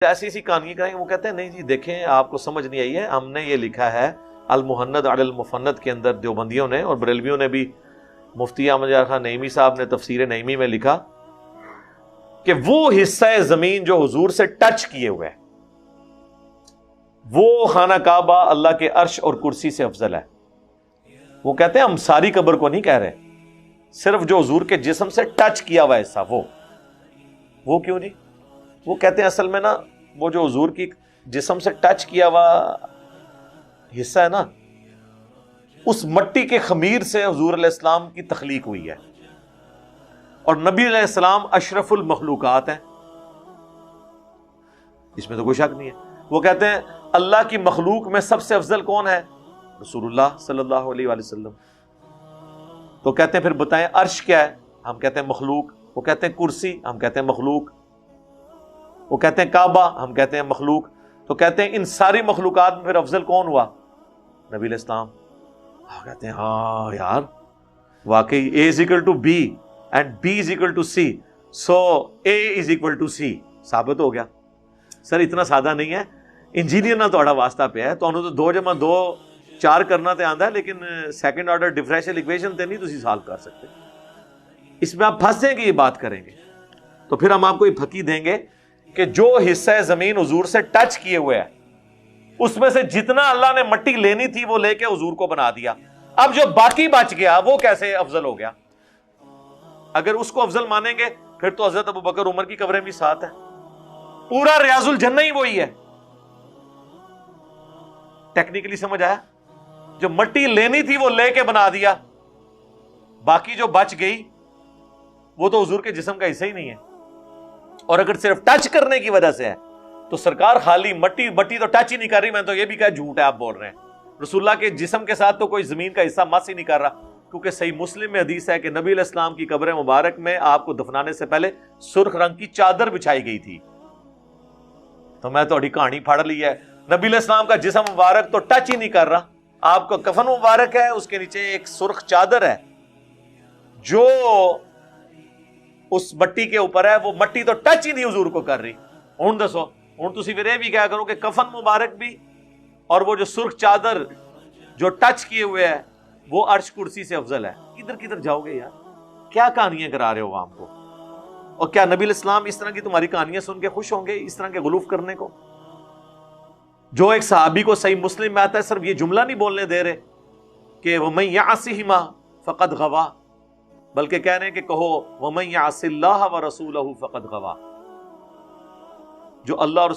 ایسی ایسی کہانی کریں گے، وہ کہتے ہیں نہیں جی دیکھیں آپ کو سمجھ نہیں آئی ہے، ہم نے یہ لکھا ہے المہند علی المفند کے اندر، دیوبندیوں نے اور بریلویوں نے بھی، مفتی احمد یار خان نعیمی صاحب نے تفسیر نعیمی میں لکھا کہ وہ حصہ زمین جو حضور سے ٹچ کیے ہوئے وہ خانہ کعبہ اللہ کے عرش اور کرسی سے افضل ہے۔ وہ کہتے ہیں ہم ساری قبر کو نہیں کہہ رہے، صرف جو حضور کے جسم سے ٹچ کیا ہوا حصہ وہ کیوں جی؟ وہ کہتے ہیں اصل میں نا وہ جو حضور کی جسم سے ٹچ کیا ہوا حصہ ہے نا، اس مٹی کے خمیر سے حضور علیہ السلام کی تخلیق ہوئی ہے، اور نبی علیہ السلام اشرف المخلوقات ہیں، اس میں تو کوئی شک نہیں ہے۔ وہ کہتے ہیں اللہ کی مخلوق میں سب سے افضل کون ہے؟ رسول اللہ صلی اللہ علیہ وآلہ وسلم۔ تو کہتے ہیں پھر بتائیں عرش کیا ہے؟ ہم کہتے ہیں مخلوق۔ وہ کہتے ہیں کرسی، ہم کہتے ہیں مخلوق۔ وہ کہتے ہیں کعبہ، ہم کہتے ہیں مخلوق۔ تو کہتے ہیں ان ساری مخلوقات میں پھر افضل کون ہوا؟ نبی علیہ السلام۔ کہتے ہیں ہاں یار واقعی A is equal to B and B is equal to C so A is equal to C ثابت ہو گیا۔ سر اتنا سادہ نہیں ہے، انجینئر نہ تھوڑا واسطہ پہ ہے، تو 2 + 2 4 کرنا تے آندا ہے، لیکن سیکنڈ آرڈر ڈفرینشیل ایکویشن تے نہیں تسی سالو کر سکتے۔ اس میں آپ پھنس جائیں گے، یہ بات کریں گے تو پھر ہم آپ کو یہ پھکی دیں گے کہ جو حصہ زمین حضور سے ٹچ کیے ہوئے ہے اس میں سے جتنا اللہ نے مٹی لینی تھی وہ لے کے حضور کو بنا دیا، اب جو باقی بچ گیا وہ کیسے افضل ہو گیا؟ اگر اس کو افضل مانیں گے پھر تو حضرت ابوبکر عمر کی قبریں بھی ساتھ ہیں، پورا ریاض الجنہ ہی وہی ہے۔ ٹیکنیکلی سمجھ آیا؟ جو مٹی لینی تھی وہ لے کے بنا دیا، باقی جو بچ گئی وہ تو حضور کے جسم کا حصہ ہی نہیں ہے۔ اور اگر صرف ٹچ کرنے کی وجہ سے ہے تو سرکار خالی مٹی تو ٹچ ہی نہیں کر رہی، میں تو یہ بھی کہا جھوٹ ہے آپ بول رہے ہیں، رسول اللہ کے جسم کے ساتھ تو کوئی زمین کا حصہ مس ہی نہیں کر رہا، کیونکہ صحیح مسلم میں حدیث ہے کہ نبی علیہ السلام کی قبر مبارک میں آپ کو دفنانے سے پہلے سرخ رنگ کی چادر بچھائی گئی تھی۔ تو میں تو کہانی پھاڑ لی ہے، نبی علیہ السلام کا جسم مبارک تو ٹچ ہی نہیں کر رہا، آپ کا کفن مبارک ہے، اس کے نیچے ایک سرخ چادر ہے جو اس مٹی کے اوپر ہے، وہ مٹی تو ٹچ ہی نہیں حضور کو کر رہی۔ ہوں دسو، ہوں تسی پھر یہ بھی کیا کرو کہ کفن مبارک بھی اور وہ جو سرخ چادر جو ٹچ کیے ہوئے ہے وہ عرش کرسی سے افضل ہے۔ کدھر جاؤ گے یار؟ کیا کہانیاں کرا رہے ہو عوام کو؟ اور کیا نبی علیہ السلام اس طرح کی تمہاری کہانیاں سن کے خوش ہوں گے اس طرح کے غلوف کرنے کو؟ جو ایک صحابی کو صحیح مسلم میں آتا ہے صرف یہ جملہ نہیں بولنے دے رہے کہ وَمَن يَعْصِهِمَا فَقَدْ غَوَا، بلکہ کہہ رہے ہیں کہ کہو وَمَن يَعْصِ اللَّهَ وَرَسُولَهُ فَقَدْ غَوَا، جو اللہ اور